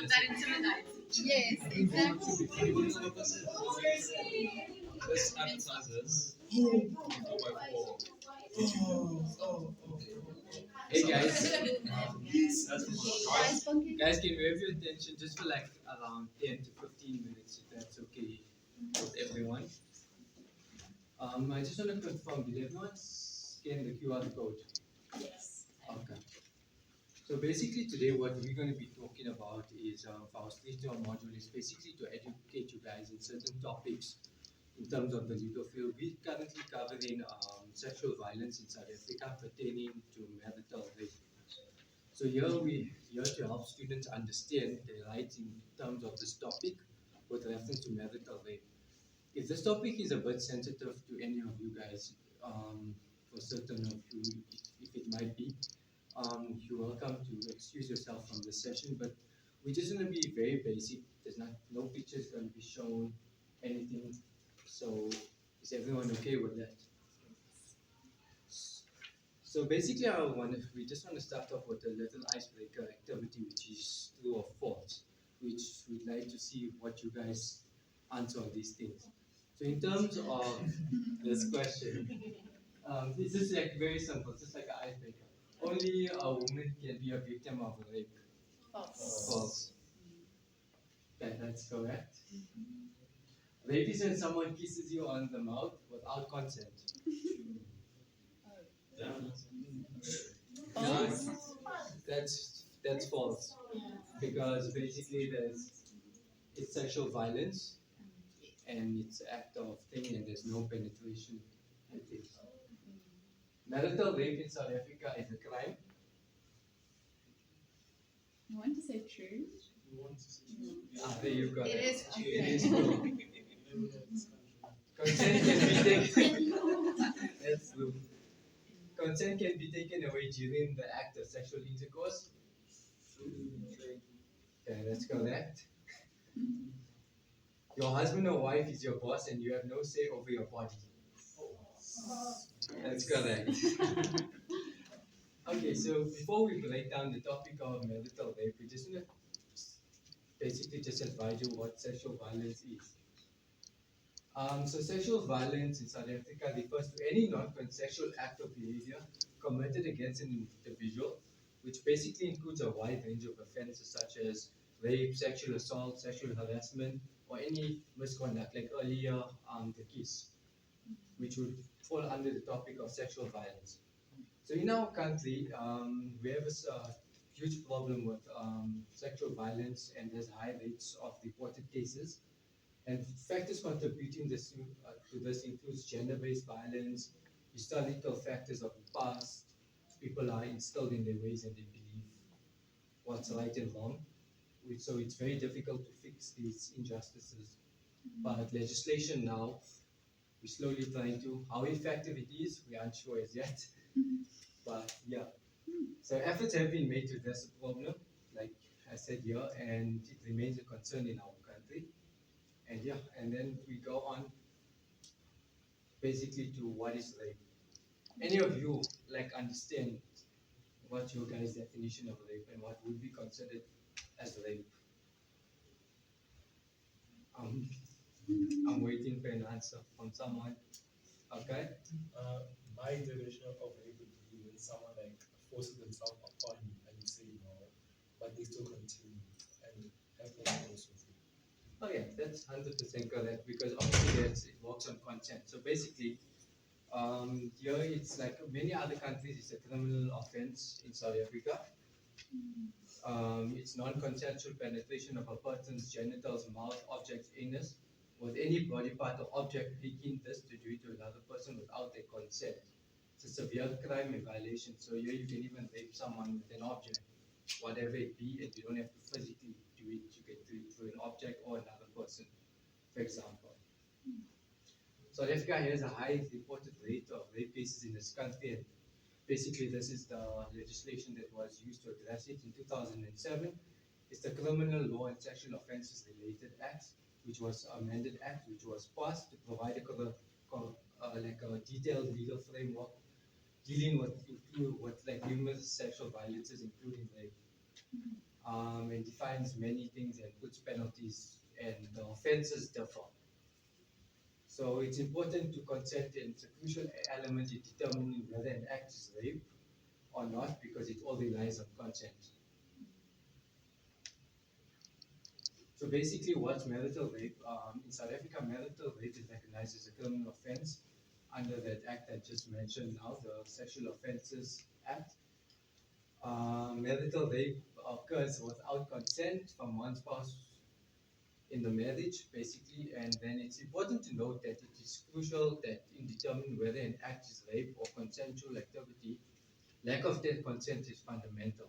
that intimidates. Yes, exactly. This advertisers 4x4. Hey guys, guys, can we have your attention just for like around 10 to 15 minutes if that's okay with everyone? I just want to confirm, did everyone scan the QR code? Yes. Okay. So basically today what we're going to be talking about is our STLA module is basically to educate you guys in certain topics in terms of the legal field. We're currently covering sexual violence in South Africa pertaining to marital rape. So here to help students understand their rights in terms of this topic with reference to marital rape. If this topic is a bit sensitive to any of you guys, for certain of you, if it might be, you're welcome to excuse yourself from this session. But we're just going to be very basic. There's no pictures going to be shown, anything. So is everyone okay with that? So basically, we just want to start off with a little icebreaker activity, which is true or false, which we'd like to see what you guys answer on these things. So in terms of this question, this is like very simple, just like an icebreaker. Only a woman can be a victim of rape. False. False. Okay, that's correct. Rape is when someone kisses you on the mouth without consent. False. That's false because basically it's sexual violence and it's an act of thing and there's no penetration. I think. Marital rape in South Africa is a crime. You want to say true? There you go. It is true. It is true. Consent can be taken. That's true. Consent can be taken away during the act of sexual intercourse. Okay, that's correct. Your husband or wife is your boss and you have no say over your body. That's correct. Okay, so before we break down the topic of marital rape, we just want to basically just advise you what sexual violence is. So sexual violence in South Africa refers to any non-consensual act or behavior committed against an individual, which basically includes a wide range of offenses such as rape, sexual assault, sexual harassment, or any misconduct, like earlier the case, which would fall under the topic of sexual violence. So in our country, we have a huge problem with sexual violence, and there's high rates of reported cases. And factors contributing to this includes gender-based violence, historical factors of the past. People are instilled in their ways and they believe what's right and wrong. So it's very difficult to fix these injustices. But legislation now, we're slowly trying to. How effective it is, we aren't sure as yet. But yeah, so efforts have been made to address the problem, like I said here, and it remains a concern in our country. And yeah, and then we go on basically to what is rape. Any of you like understand what's your guys' definition of rape and what would be considered as rape? Um, I'm waiting for an answer from someone. Okay. My definition of rape would be when someone like forces themselves upon you and you say no, but they still continue and have intercourse with you. Oh yeah, that's 100% correct because obviously it works on consent. So basically, here it's like many other countries, it's a criminal offense in South Africa. It's non-consensual penetration of a person's genitals, mouth, objects, anus, with any body part or object making this to do it to another person without their consent. It's a severe crime and violation. So here you can even rape someone with an object, whatever it be, and you don't have to physically do it. You can do it through an object or another person, for example. South Africa has a high reported rate of rape cases in this country, and basically this is the legislation that was used to address it in 2007. It's the Criminal Law and Sexual Offences Related Act, which was amended act, which was passed to provide like a detailed legal framework dealing with like numerous sexual violences, including rape. and defines many things and puts penalties, and the offences differ. So it's important to consent, and it's a crucial element in determining whether an act is rape or not, because it all relies on consent. So basically, what's marital rape? In South Africa, marital rape is recognized as a criminal offense under that act I just mentioned now, the Sexual Offences Act. Marital rape occurs without consent from one spouse in the marriage, basically, and then it's important to note that it is crucial that in determining whether an act is rape or consensual activity, lack of that consent is fundamental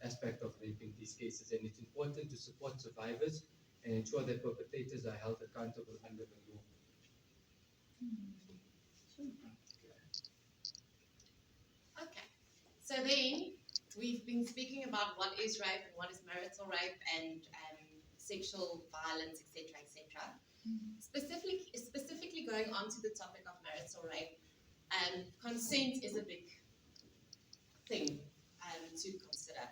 aspect of rape in these cases, and it's important to support survivors and ensure that perpetrators are held accountable under the law. Okay, so then we've been speaking about what is rape and what is marital rape and sexual violence, etc., etc. Specifically going on to the topic of marital rape, consent is a big thing to consider.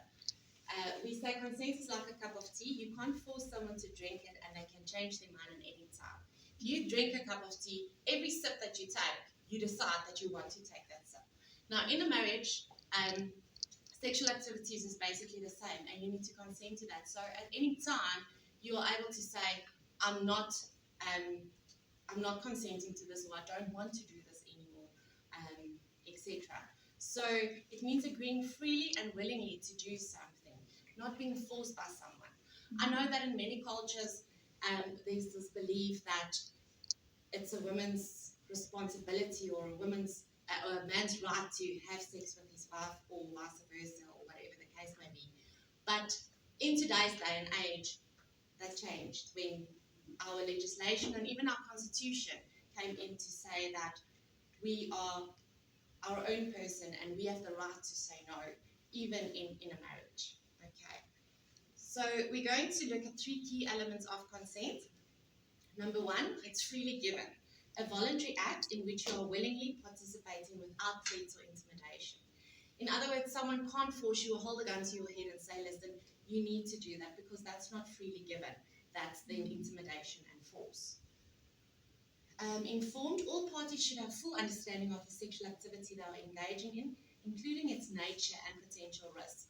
We say consent is like a cup of tea. You can't force someone to drink it, and they can change their mind at any time. If you drink a cup of tea, every sip that you take, you decide that you want to take that sip. Now, in a marriage, sexual activities is basically the same, and you need to consent to that. So, at any time, you are able to say, "I'm not consenting to this, or I don't want to do this anymore," etc. So, it means agreeing freely and willingly to do something, not being forced by someone. I know that in many cultures, there's this belief that it's a woman's responsibility or a man's right to have sex with his wife, or vice versa, or whatever the case may be. But in today's day and age, that changed when our legislation and even our constitution came in to say that we are our own person and we have the right to say no, even in a marriage. Okay. So we're going to look at 3 key elements of consent. Number 1, it's freely given. A voluntary act in which you are willingly participating without threats or intimidation. In other words, someone can't force you or hold a gun to your head and say, "Listen, you need to do that," because that's not freely given. That's then intimidation and force. Informed, all parties should have full understanding of the sexual activity they are engaging in, including its nature and potential risks.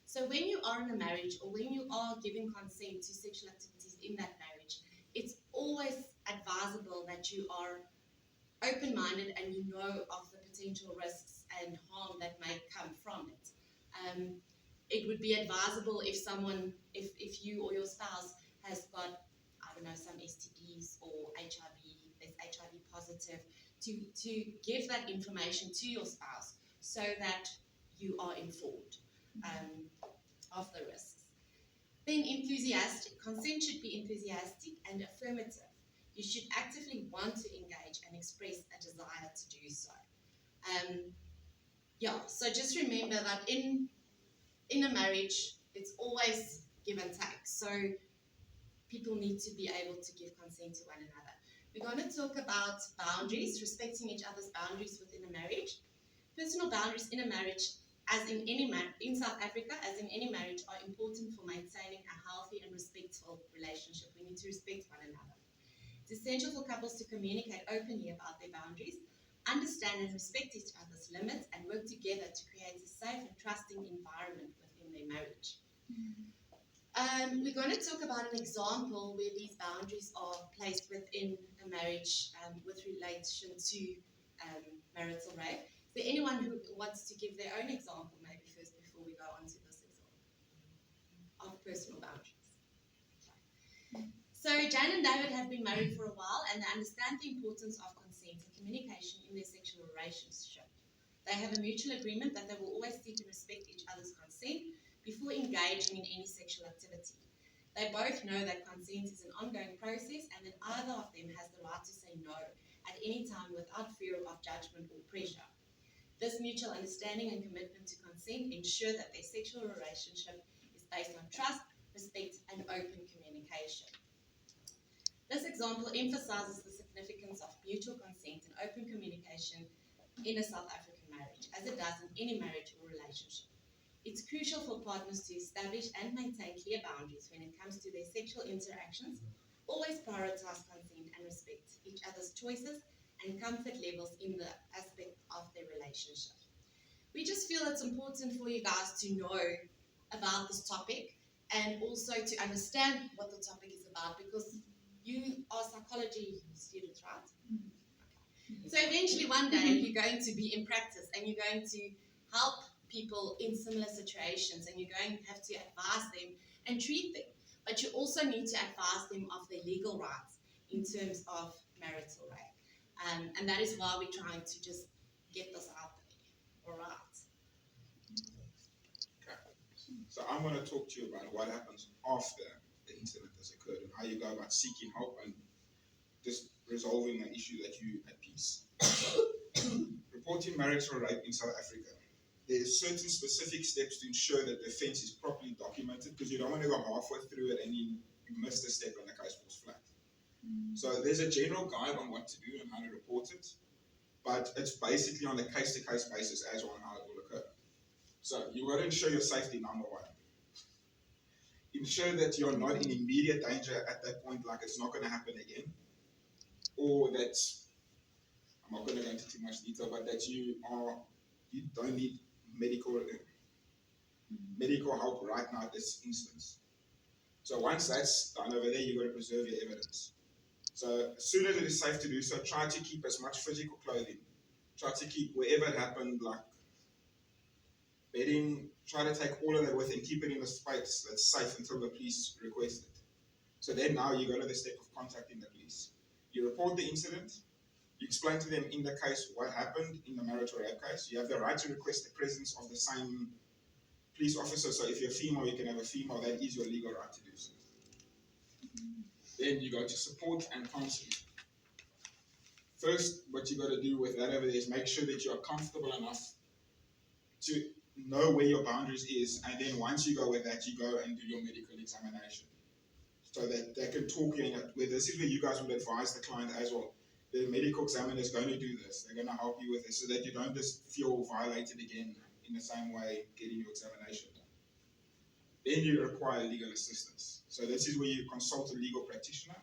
So when you are in a marriage, or when you are giving consent to sexual activities in that marriage, it's always advisable that you are open-minded and you know of the potential risks and harm that may come from it. It would be advisable if you or your spouse has got, I don't know, some STDs or HIV, is HIV positive, to give that information to your spouse so that you are informed of the risks. Then enthusiastic. Consent should be enthusiastic and affirmative. You should actively want to engage and express a desire to do so. So just remember that in a marriage, it's always give and take. So people need to be able to give consent to one another. We're going to talk about boundaries, respecting each other's boundaries within a marriage. Personal boundaries in a marriage, as in in South Africa, as in any marriage, are important for maintaining a healthy and respectful relationship. We need to respect one another. It's essential for couples to communicate openly about their boundaries, understand and respect each other's limits, and work together to create a safe and trusting environment within their marriage. We're going to talk about an example where these boundaries are placed within a marriage with relation to marital rape. Is there anyone who wants to give their own example maybe first before we go on to this example of personal boundaries? Okay. So Jane and David have been married for a while, and they understand the importance of consent and communication in their sexual relationship. They have a mutual agreement that they will always seek and respect each other's consent before engaging in any sexual activity. They both know that consent is an ongoing process, and that either of them has the right to say no at any time without fear of judgment or pressure. This mutual understanding and commitment to consent ensure that their sexual relationship is based on trust, respect, and open communication. This example emphasizes the significance of mutual consent and open communication in a South African marriage, as it does in any marriage or relationship. it's crucial for partners to establish and maintain clear boundaries when it comes to their sexual interactions. Always prioritize consent and respect each other's choices and comfort levels in the aspect of their relationship. We just feel it's important for you guys to know about this topic and also to understand what the topic is about, because you are psychology students, right? So eventually one day you're going to be in practice and you're going to help people in similar situations, and you're going to have to advise them and treat them. But you also need to advise them of their legal rights in terms of marital rape. And that is why we're trying to just get this out there. All right. Okay. So I'm going to talk to you about what happens after the incident has occurred and how you go about seeking help and just resolving an issue that you at peace. Reporting marital rape in South Africa. There are certain specific steps to ensure that the offence is properly documented, because you don't want to go halfway through it and you missed a step and the case falls flat. So there's a general guide on what to do and how to report it, but it's basically on a case-to-case basis as on how it will occur. So you got to ensure your safety, number one. Ensure that you're not in immediate danger at that point, like it's not going to happen again, or that, I'm not going to go into too much detail, but that you don't need medical help right now at this instance. So once that's done over there, you've got to preserve your evidence. So as soon as it is safe to do so, try to keep as much physical clothing. Try to keep wherever it happened, like bedding, try to take all of that with and keep it in a space that's safe until the police request it. So then now you go to the step of contacting the police. You report the incident, you explain to them in the case what happened in the marital rape case. You have the right to request the presence of the same police officer. So if you're female, you can have a female. That is your legal right to do so. Then you go to support and counseling. First, what you got to do with that over there is make sure that you are comfortable enough to know where your boundaries is, and then once you go with that, you go and do your medical examination. So that they can talk you in it. This is where you guys would advise the client as well. The medical examiner is going to do this. They're going to help you with this so that you don't just feel violated again in the same way getting your examination done. Then you require legal assistance. So this is where you consult a legal practitioner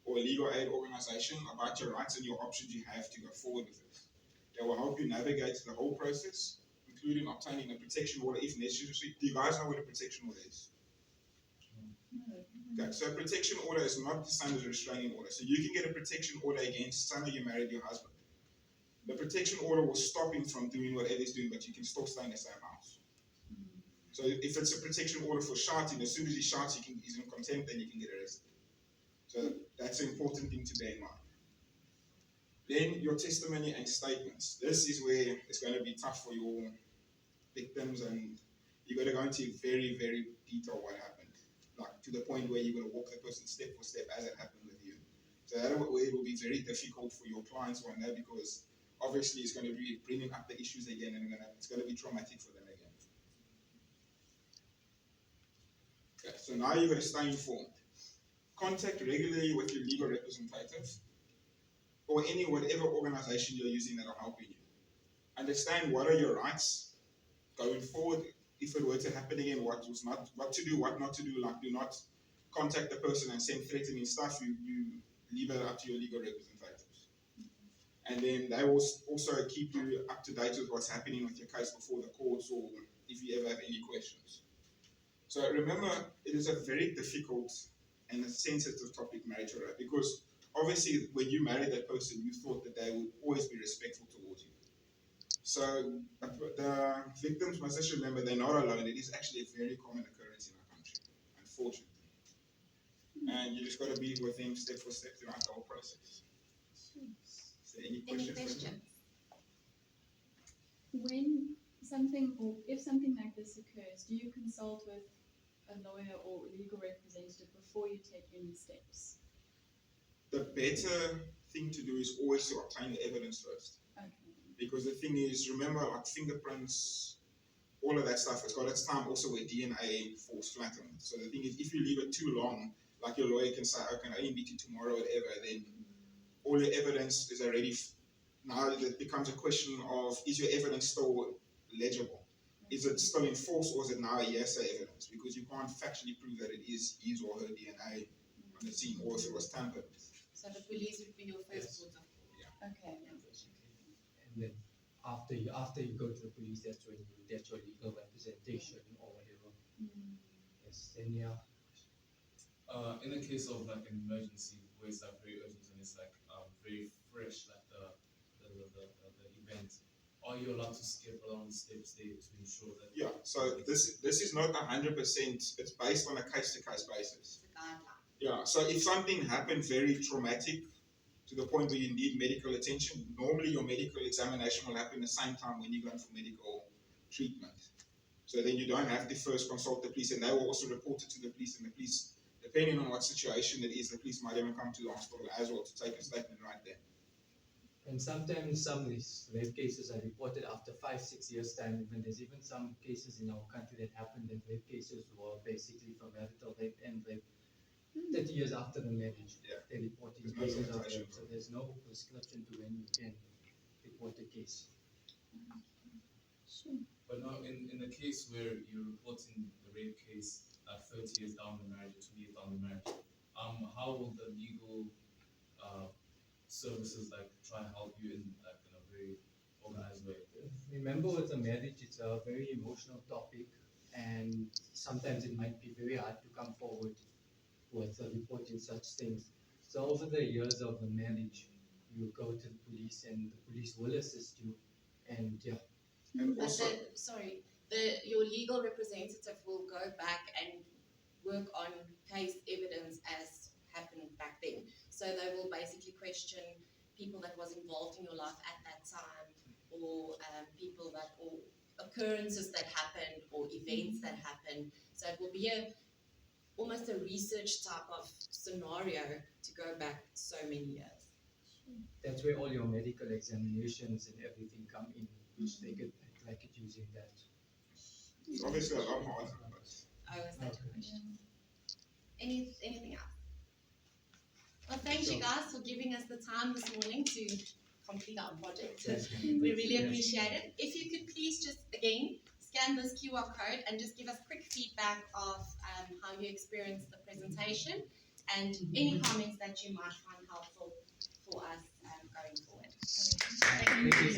or a legal aid organization about your rights and your options you have to go forward with this. They will help you navigate the whole process, including obtaining a protection order if necessary. Do you guys know what a protection order is? Okay, so a protection order is not the same as a restraining order. So you can get a protection order against someone you married your husband. The protection order will stop him from doing whatever he's doing, but you can still stay in the same house. So if it's a protection order for shouting, as soon as he shouts, he's in contempt, then you can get arrested. So that's an important thing to bear in mind. Then your testimony and statements. This is where it's going to be tough for your victims, and you've got to go into very, very detail what happened, like to the point where you're going to walk the person step for step as it happened with you. So that way it will be very difficult for your clients one day, because obviously it's going to be bringing up the issues again, and it's going to be traumatic for them again. Okay, so now you're going to stay informed. Contact regularly with your legal representative or whatever organization you're using that are helping you. Understand what are your rights going forward. If it were to happen again, what to do, what not to do. Like, do not contact the person and send threatening stuff. You leave it up to your legal representatives. And then they will also keep you up to date with what's happening with your case before the courts, or if you ever have any questions. So remember, it is a very difficult and a sensitive topic, marital rape, because obviously when you married that person, you thought that they would always be respectful towards you. So the victims must just remember they're not alone. It is actually a very common occurrence in our country, unfortunately. And you just got to be with them step for step throughout the whole process. Is there any questions? When something, or if something like this occurs, do you consult with a lawyer or legal representative before you take any steps? The better thing to do is always to obtain the evidence first. Okay. Because the thing is, remember, like fingerprints, all of that stuff, it's got its time also where DNA falls flat on it. So the thing is, if you leave it too long, like your lawyer can say, I can only meet you tomorrow or whatever, then all your evidence is already, now it becomes a question of, is your evidence still legible? is it still in force or is it now a hearsay evidence? Because you can't factually prove that it is his or her DNA on the scene, or if it was tampered with. So the police would be your first Yes. port of call. Okay. And then after you go to the police, that's when you get your legal representation or whatever. Yes, then yeah. In the case of like an emergency where it's like very urgent and it's like very fresh, like the event, are you allowed to skip along the steps there to ensure that? Yeah, so this is not 100%, it's based on a case-to-case basis. It's a guideline. Yeah, so if something happened very traumatic to the point where you need medical attention, normally your medical examination will happen the same time when you're going for medical treatment. So then you don't have to first consult the police, and they will also report it to the police, and the police, depending on what situation it is, the police might even come to the hospital as well to take a statement right there. And sometimes some of these rape cases are reported after 5-6 years time. Even there's even some cases in our country that happened that rape cases were basically from marital rape and rape 30 years after the marriage. Yeah. They're reporting There's no cases of limitation. rape, so there's no prescription to when you can report a case. Sure. But now, in the case where you're reporting the rape case 30 years down the marriage, or 20 years down the marriage, how will the legal services like try and help you in a very organized way? Remember, with a marriage, it's a very emotional topic, and sometimes it might be very hard to come forward with reporting such things. So over the years of the marriage, you go to the police, and the police will assist you. And yeah, And But also, your legal representative will go back and work on case evidence as happened back then. So they will basically question people that was involved in your life at that time, or people that, or occurrences that happened, or events that happened. So it will be almost a research type of scenario to go back so many years. that's where all your medical examinations and everything come in, which they get like it using that. it's obviously a lot harder, but I was that Okay. question. Anything else? Well, thank you guys for giving us the time this morning to complete our project. We really appreciate it. If you could please just, again, scan this QR code and just give us quick feedback of how you experienced the presentation and any comments that you might find helpful for us going forward. Thank you. Thank you.